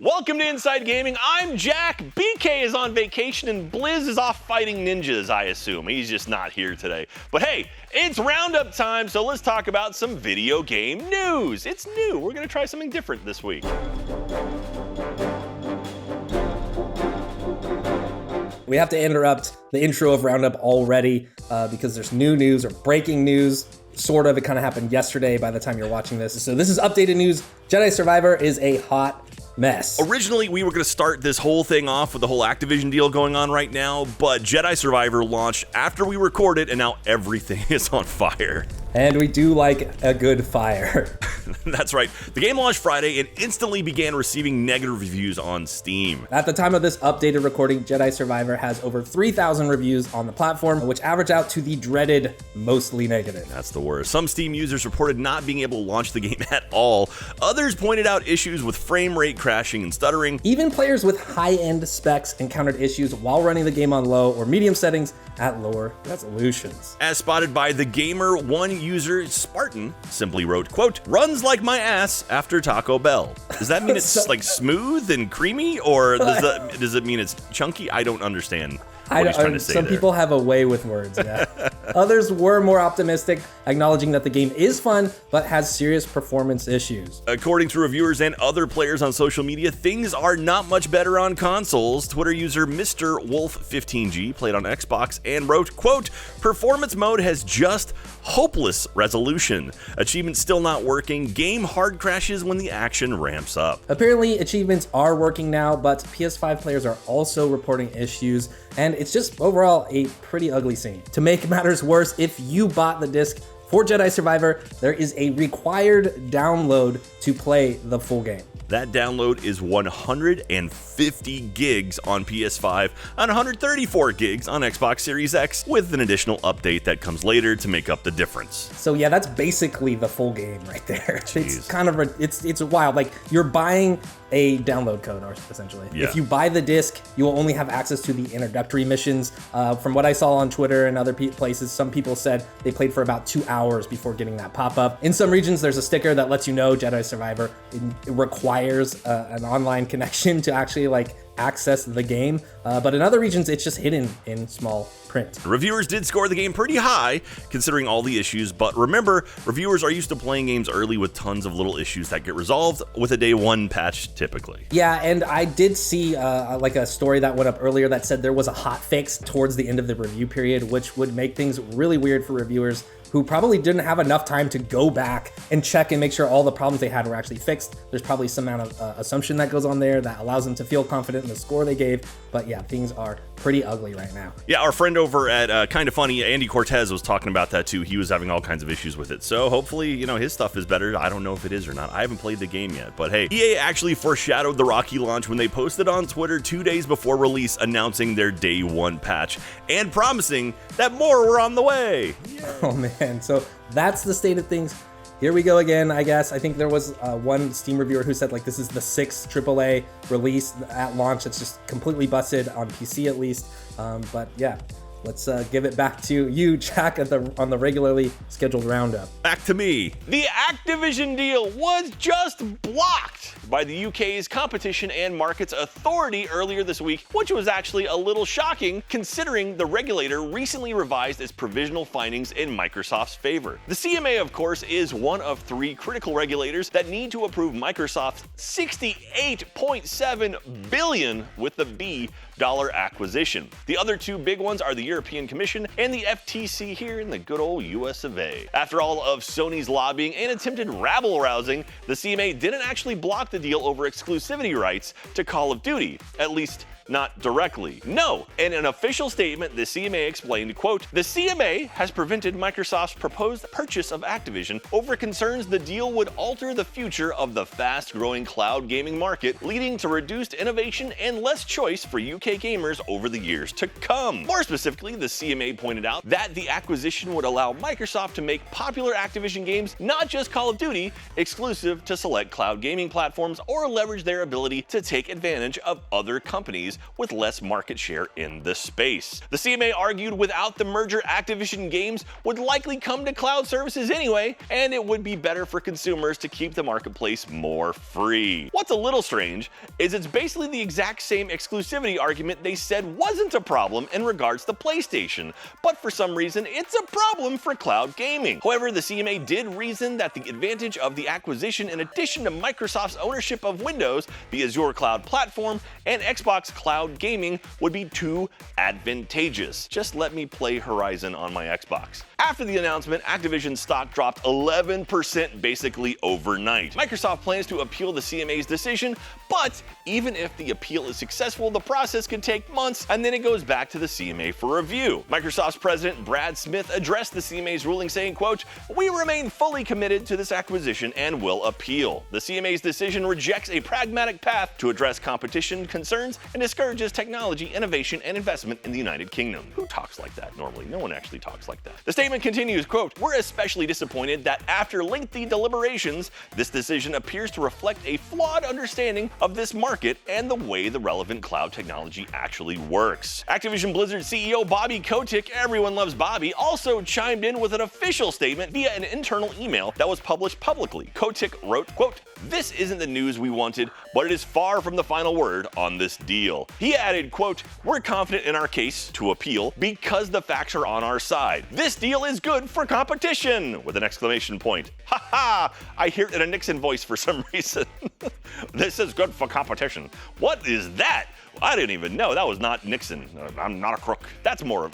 Welcome to Inside Gaming. I'm Jack. BK is on vacation and Blizz is off fighting ninjas, I assume. He's just not here today. But hey, it's roundup time, so let's talk about some video game news. It's new. We're going to try something different this week. We have to interrupt the intro of Roundup already because there's new news or breaking news. Sort of, it kind of happened yesterday by the time you're watching this. So this is updated news. Jedi Survivor is a hot mess. Originally, we were going to start this whole thing off with the whole Activision deal going on right now, but Jedi Survivor launched after we recorded, and now everything is on fire. And we do like a good fire. That's right. The game launched Friday and instantly began receiving negative reviews on Steam. At the time of this updated recording, Jedi Survivor has over 3,000 reviews on the platform, which average out to the dreaded mostly negative. That's the worst. Some Steam users reported not being able to launch the game at all. Others pointed out issues with frame rate crashing and stuttering. Even players with high-end specs encountered issues while running the game on low or medium settings at lower resolutions. As spotted by The Gamer, one user, Spartan, simply wrote, quote, "runs like my ass after Taco Bell." Does that mean it's like smooth and creamy, or does it mean it's chunky? I don't understand what he's trying to say Some there. people have a way with words, yeah. Others were more optimistic, acknowledging that the game is fun, but has serious performance issues. According to reviewers and other players on social media, things are not much better on consoles. Twitter user Mr. Wolf15G played on Xbox and wrote, quote, "performance mode has just hopeless resolution. Achievements still not working. Game hard crashes when the action ramps up." Apparently, achievements are working now, but PS5 players are also reporting issues, and it's just overall a pretty ugly scene. To make matters worse, if you bought the disc for Jedi Survivor, there is a required download to play the full game. That download is 150 gigs on PS5 and 134 gigs on Xbox Series X, with an additional update that comes later to make up the difference. So yeah, that's basically the full game right there. Jeez. It's kind of it's wild. Like, you're buying a download code, essentially. Yeah. If you buy the disc, you will only have access to the introductory missions. From what I saw on Twitter and other places, some people said they played for about 2 hours before getting that pop-up. In some regions, there's a sticker that lets you know Jedi Survivor it requires an online connection to actually access the game, but in other regions it's just hidden in small print. Reviewers did score the game pretty high considering all the issues, but remember, reviewers are used to playing games early with tons of little issues that get resolved with a day one patch typically. Yeah, and I did see a story that went up earlier that said there was a hot fix towards the end of the review period, which would make things really weird for reviewers who probably didn't have enough time to go back and check and make sure all the problems they had were actually fixed. There's probably some amount of assumption that goes on there that allows them to feel confident in the score they gave. But yeah, things are pretty ugly right now. Yeah, our friend over at Kinda Funny, Andy Cortez, was talking about that too. He was having all kinds of issues with it. So hopefully, his stuff is better. I don't know if it is or not. I haven't played the game yet. But hey, EA actually foreshadowed the rocky launch when they posted on Twitter 2 days before release announcing their day one patch and promising that more were on the way. Yay. Oh man, so that's the state of things. Here we go again, I guess. I think there was one Steam reviewer who said this is the 6th AAA release at launch. It's just completely busted on PC at least. But yeah, let's give it back to you, Jack, on the regularly scheduled roundup. Back to me. The Activision deal was just blocked by the UK's Competition and Markets Authority earlier this week, which was actually a little shocking considering the regulator recently revised its provisional findings in Microsoft's favor. The CMA, of course, is one of 3 critical regulators that need to approve Microsoft's $68.7 billion with the B dollar acquisition. The other 2 big ones are the European Commission and the FTC here in the good old US of A. After all of Sony's lobbying and attempted rabble-rousing, the CMA didn't actually block the deal over exclusivity rights to Call of Duty, at least not directly. No, in an official statement, the CMA explained, quote, "The CMA has prevented Microsoft's proposed purchase of Activision over concerns the deal would alter the future of the fast-growing cloud gaming market, leading to reduced innovation and less choice for UK gamers over the years to come." More specifically, the CMA pointed out that the acquisition would allow Microsoft to make popular Activision games, not just Call of Duty, exclusive to select cloud gaming platforms, or leverage their ability to take advantage of other companies companies with less market share in the space. The CMA argued without the merger, Activision games would likely come to cloud services anyway, and it would be better for consumers to keep the marketplace more free. What's a little strange is it's basically the exact same exclusivity argument they said wasn't a problem in regards to PlayStation, but for some reason it's a problem for cloud gaming. However, the CMA did reason that the advantage of the acquisition, in addition to Microsoft's ownership of Windows, the Azure cloud platform, and Xbox cloud gaming, would be too advantageous. Just let me play Horizon on my Xbox. After the announcement, Activision stock dropped 11% basically overnight. Microsoft plans to appeal the CMA's decision, but even if the appeal is successful, the process could take months and then it goes back to the CMA for review. Microsoft's president Brad Smith addressed the CMA's ruling saying, quote, "We remain fully committed to this acquisition and will appeal. The CMA's decision rejects a pragmatic path to address competition concerns and discourages technology, innovation, and investment in the United Kingdom." Who talks like that normally? No one actually talks like that. The statement continues, quote, "We're especially disappointed that after lengthy deliberations, this decision appears to reflect a flawed understanding of this market and the way the relevant cloud technology actually works." Activision Blizzard CEO Bobby Kotick, everyone loves Bobby, also chimed in with an official statement via an internal email that was published publicly. Kotick wrote, quote, "This isn't the news we wanted, but it is far from the final word on this deal." He added, quote, "We're confident in our case to appeal because the facts are on our side. This deal is good for competition!" with an exclamation point. Ha ha! I hear it in a Nixon voice for some reason. This is good for competition. What is that? I didn't even know. That was not Nixon. I'm not a crook. That's more of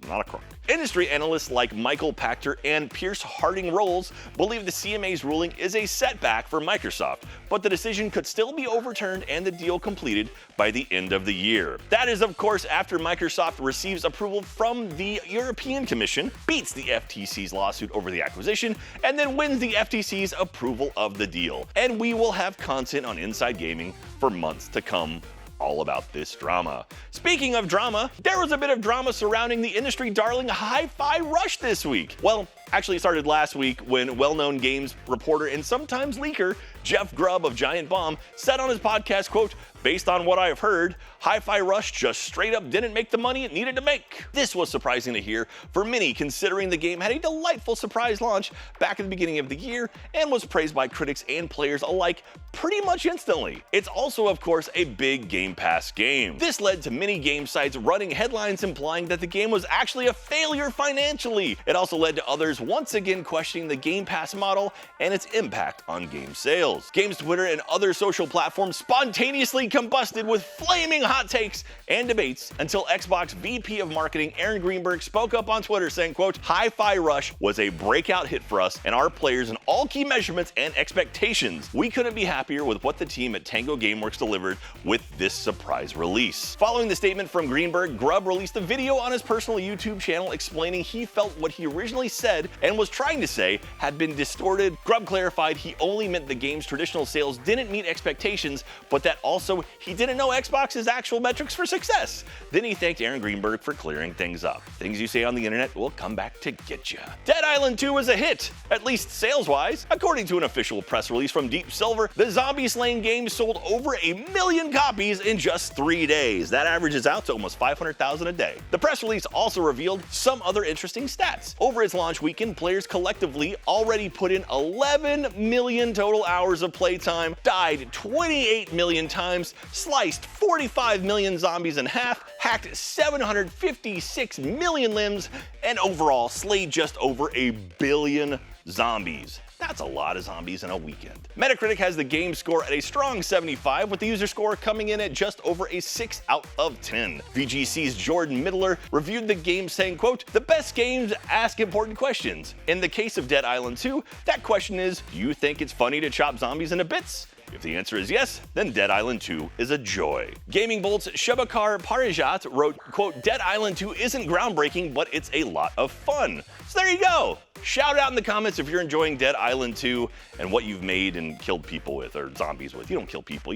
not a crook. Industry analysts like Michael Pachter and Pierce Harding Rolls believe the CMA's ruling is a setback for Microsoft, but the decision could still be overturned and the deal completed by the end of the year. That is, of course, after Microsoft receives approval from the European Commission, beats the FTC's lawsuit over the acquisition, and then wins the FTC's approval of the deal. And we will have content on Inside Gaming for months to come all about this drama. Speaking of drama, there was a bit of drama surrounding the industry darling Hi-Fi Rush this week. Well, actually it started last week when well-known games reporter and sometimes leaker Jeff Grubb of Giant Bomb said on his podcast, quote, "Based on what I've heard, Hi-Fi Rush just straight up didn't make the money it needed to make." This was surprising to hear for many, considering the game had a delightful surprise launch back at the beginning of the year and was praised by critics and players alike pretty much instantly. It's also, of course, a big Game Pass game. This led to many game sites running headlines implying that the game was actually a failure financially. It also led to others once again questioning the Game Pass model and its impact on game sales. Games Twitter and other social platforms spontaneously combusted with flaming hot takes and debates until Xbox VP of Marketing Aaron Greenberg spoke up on Twitter saying, quote, "Hi-Fi Rush was a breakout hit for us and our players in all key measurements and expectations. We couldn't be happier with what the team at Tango Gameworks delivered with this surprise release." Following the statement from Greenberg, Grubb released a video on his personal YouTube channel explaining he felt what he originally said and was trying to say had been distorted. Grubb clarified he only meant the game's traditional sales didn't meet expectations, but that also he didn't know Xbox's actual metrics for success. Then he thanked Aaron Greenberg for clearing things up. Things you say on the internet will come back to get you. Dead Island 2 was a hit, at least sales-wise. According to an official press release from Deep Silver, the zombie-slaying game sold over 1 million copies in just 3 days. That averages out to almost 500,000 a day. The press release also revealed some other interesting stats. Over its launch weekend, players collectively already put in 11 million total hours of playtime, died 28 million times, sliced 45 million zombies in half, hacked 756 million limbs, and overall slayed just over 1 billion zombies. That's a lot of zombies in a weekend. Metacritic has the game score at a strong 75, with the user score coming in at just over a 6 out of 10. VGC's Jordan Middler reviewed the game saying, quote, "The best games ask important questions. In the case of Dead Island 2, that question is, do you think it's funny to chop zombies into bits? If the answer is yes, then Dead Island 2 is a joy." Gaming Bolt's Shabakar Parijat wrote, quote, "Dead Island 2 isn't groundbreaking, but it's a lot of fun." So there you go. shout out in the comments if you're enjoying Dead Island 2 and what you've made and killed people with, or zombies with. You don't kill people,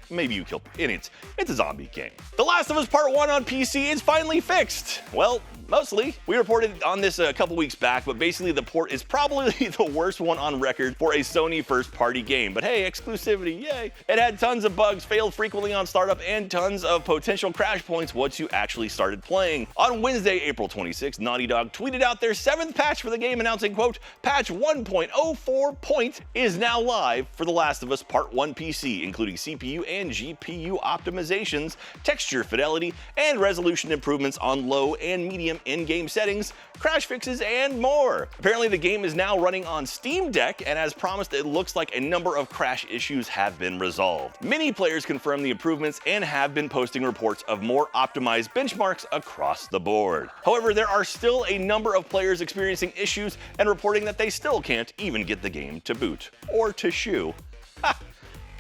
maybe you kill, and it's a zombie game. The Last of Us Part 1 on PC is finally fixed. Well, mostly. We reported on this a couple weeks back, but basically the port is probably the worst one on record for a Sony first-party game. But hey, exclusivity, yay. It had tons of bugs, failed frequently on startup, and tons of potential crash points once you actually started playing. On Wednesday, April 26th, Naughty Dog tweeted out their 7th patch for the game, announcing, quote, patch 1.04 is now live for The Last of Us Part 1 PC, including CPU and GPU optimizations, texture fidelity, and resolution improvements on low and medium in-game settings, crash fixes, and more. Apparently the game is now running on Steam Deck, and as promised, it looks like a number of crash issues have been resolved. Many players confirm the improvements and have been posting reports of more optimized benchmarks across the board. However, there are still a number of players experiencing issues and reporting that they still can't even get the game to boot. Or to shoe. Ha!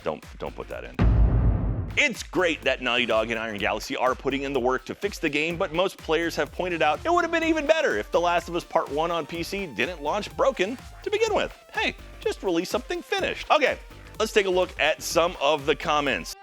Don't put that in. It's great that Naughty Dog and Iron Galaxy are putting in the work to fix the game, but most players have pointed out it would have been even better if The Last of Us Part 1 on PC didn't launch broken to begin with. Hey, just release something finished. Okay, let's take a look at some of the comments.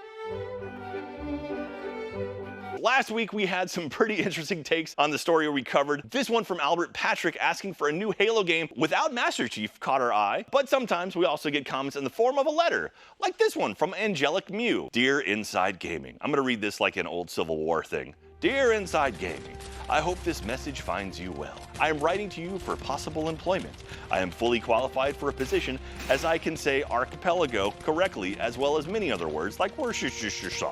Last week, we had some pretty interesting takes on the story we covered. This one from Albert Patrick asking for a new Halo game without Master Chief caught our eye. But sometimes we also get comments in the form of a letter, like this one from Angelic Mew. Dear Inside Gaming. I'm gonna read this like an old Civil War thing. Dear Inside Gaming, I hope this message finds you well. I am writing to you for possible employment. I am fully qualified for a position as I can say archipelago correctly as well as many other words like Worcestershire.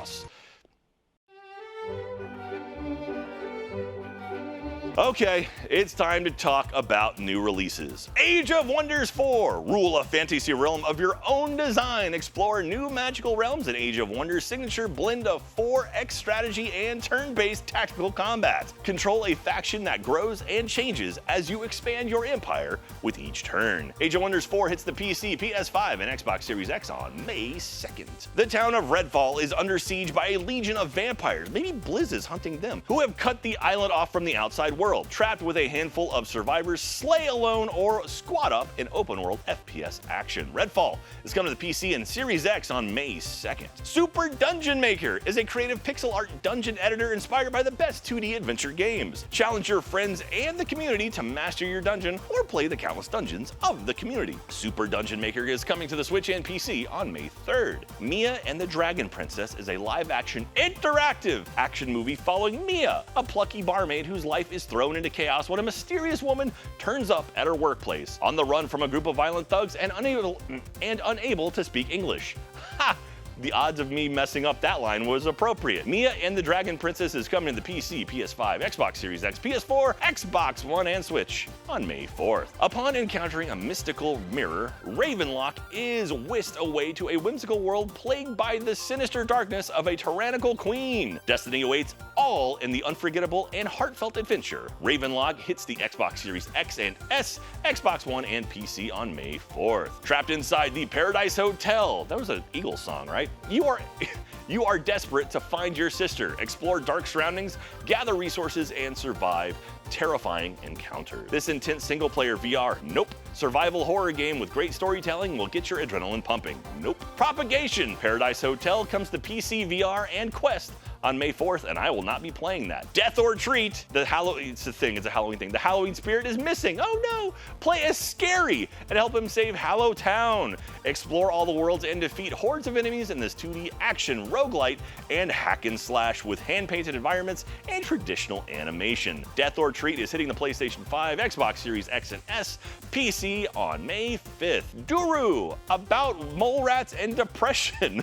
Okay, it's time to talk about new releases. Age of Wonders 4. Rule a fantasy realm of your own design. Explore new magical realms in Age of Wonders' signature blend of 4X strategy and turn-based tactical combat. Control a faction that grows and changes as you expand your empire with each turn. Age of Wonders 4 hits the PC, PS5, and Xbox Series X on May 2nd. The town of Redfall is under siege by a legion of vampires, maybe Blizz is hunting them, who have cut the island off from the outside world. Trapped with a handful of survivors, slay alone or squad up in open world FPS action. Redfall is coming to the PC and Series X on May 2nd. Super Dungeon Maker is a creative pixel art dungeon editor inspired by the best 2D adventure games. Challenge your friends and the community to master your dungeon or play the countless dungeons of the community. Super Dungeon Maker is coming to the Switch and PC on May 3rd. Mia and the Dragon Princess is a live-action interactive action movie following Mia, a plucky barmaid whose life is thrown into chaos when a mysterious woman turns up at her workplace, on the run from a group of violent thugs and unable to speak English. Ha! The odds of me messing up that line was appropriate. Mia and the Dragon Princess is coming to the PC, PS5, Xbox Series X, PS4, Xbox One, and Switch on May 4th. Upon encountering a mystical mirror, Ravenlock is whisked away to a whimsical world plagued by the sinister darkness of a tyrannical queen. Destiny awaits all in the unforgettable and heartfelt adventure. Ravenlock hits the Xbox Series X and S, Xbox One, and PC on May 4th. Trapped inside the Paradise Hotel. That was an Eagles song, right? You are desperate to find your sister, explore dark surroundings, gather resources, and survive terrifying encounters. This intense single-player VR, nope. Survival horror game with great storytelling will get your adrenaline pumping, nope. Propagation, Paradise Hotel comes to PC, VR, and Quest on May 4th, and I will not be playing that. Death or Treat, it's a Halloween thing. The Halloween spirit is missing, oh no! Play as Scary and help him save Hallow Town. Explore all the worlds and defeat hordes of enemies in this 2D action, roguelite, and hack and slash with hand-painted environments and traditional animation. Death or Treat is hitting the PlayStation 5, Xbox Series X and S, PC on May 5th. Duru, about mole rats and depression.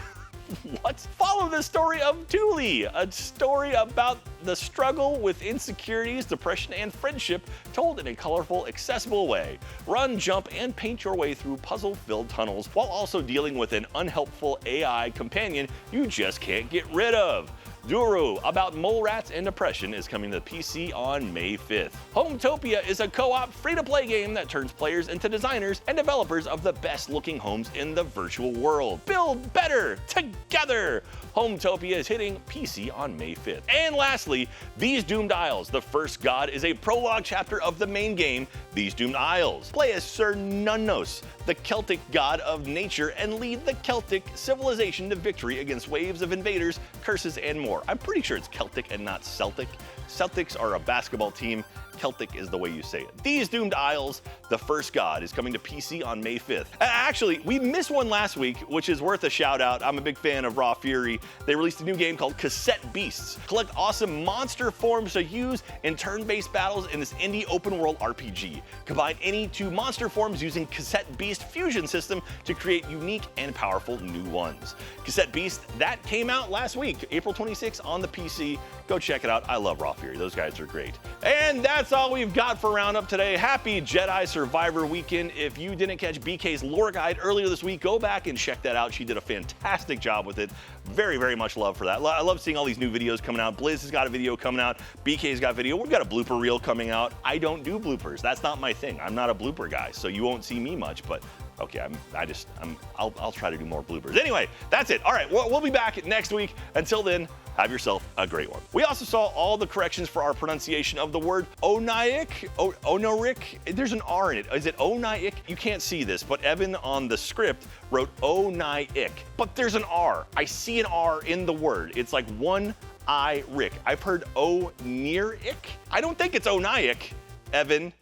What? Follow the story of Dooley, a story about the struggle with insecurities, depression, and friendship told in a colorful, accessible way. Run, jump, and paint your way through puzzle-filled tunnels while also dealing with an unhelpful AI companion you just can't get rid of. Duru, about mole rats and depression, is coming to the PC on May 5th. Hometopia is a co-op free-to-play game that turns players into designers and developers of the best-looking homes in the virtual world. Build better together! Hometopia is hitting PC on May 5th. And lastly, These Doomed Isles. The First God is a prologue chapter of the main game, These Doomed Isles. Play as Sir Nunnos, the Celtic god of nature, and lead the Celtic civilization to victory against waves of invaders, curses, and more. I'm pretty sure it's Celtic and not Celtic. Celtics are a basketball team. Celtic is the way you say it. These Doomed Isles, The First God, is coming to PC on May 5th. Actually, we missed one last week, which is worth a shout out. I'm a big fan of Raw Fury. They released a new game called Cassette Beasts. Collect awesome monster forms to use in turn-based battles in this indie open-world RPG. Combine any two monster forms using Cassette Beast fusion system to create unique and powerful new ones. Cassette Beast, that came out last week, April 26th on the PC. Go check it out. I love Raw Fury. Those guys are great. And that's all we've got for Roundup today. Happy Jedi Survivor Weekend. If you didn't catch BK's lore guide earlier this week, go back and check that out. She did a fantastic job with it. Very, very much love for that. I love seeing all these new videos coming out. Blizz has got a video coming out. BK's got video. We've got a blooper reel coming out. I don't do bloopers. That's not my thing. I'm not a blooper guy, so you won't see me much, but okay, I'll try to do more bloopers. Anyway, that's it. All right, we'll be back next week. Until then, have yourself a great one. We also saw all the corrections for our pronunciation of the word Onaic. Onoric. There's an R in it. Is it Onaic? You can't see this, but Evan on the script wrote Onaic. But there's an R. I see an R in the word. It's like one I Rick. I've heard O near ick. I don't think it's Onaic, Evan.